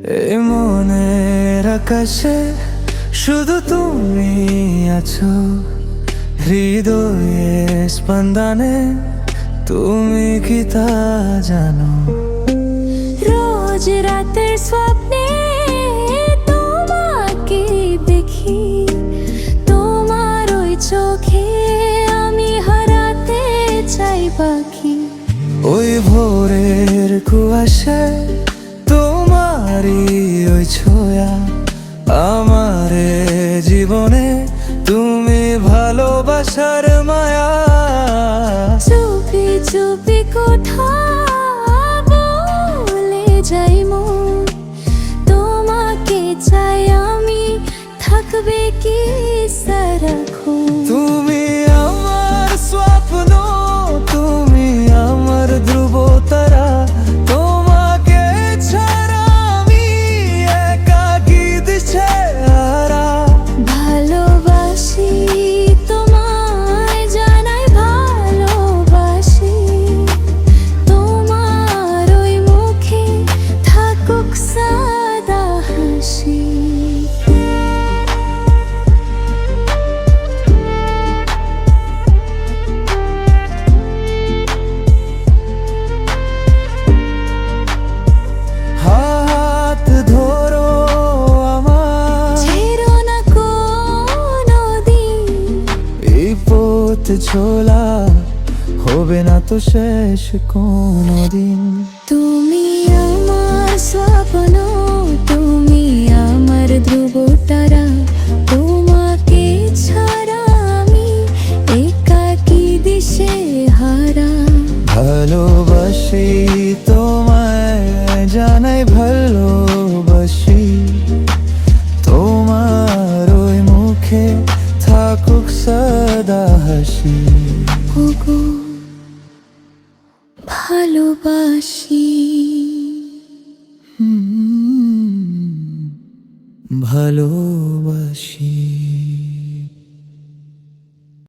এই মনের আকাশে শুধু তুমি আছো, হৃদয়ে স্পন্দনে তুমি কি তা জানো? রোজ রাতের স্বপ্নে তোমাকে দেখি, তোমার ওই চোখে আমি হারাতে চাই পাখি। ওই ভোরের কুয়াশায় তোমারই ওই ছোঁয়া, আমারে জীবনে তুমি ভালোবাসার মায়া। চুপি চুপি কোথা বলে যাই মন, তোমাকে চাই আমি, থাকবে কি সারাক্ষণ। তুমি আমার স্বপ্ন, তুমি আমার ধ্রুব তারা, তোমাকে ছাড়া আমি একাকী দিশেহারা। ভালোবাসি তোমায়, জানাই ভালোবাসি, তোমার ওই মুখে থাকুক সাদা হাসি। হাত ধরো আমার, ছেড়ো না কোনোদিন, এই পথ চলা হবে না তো শেষ কোনোদিন। তুমি আমার স্বপ্ন, তুমি আমার ধ্রুব তারা, তোমাকে ছাড়া আমি একাকী দিশেহারা। ভালোবাসি তোমায়, জানাই ভালোবাসি, তোমার ওই মুখে থাকুক সদা হাসি। ওগো ভালোবাসি। ভালোবাসি।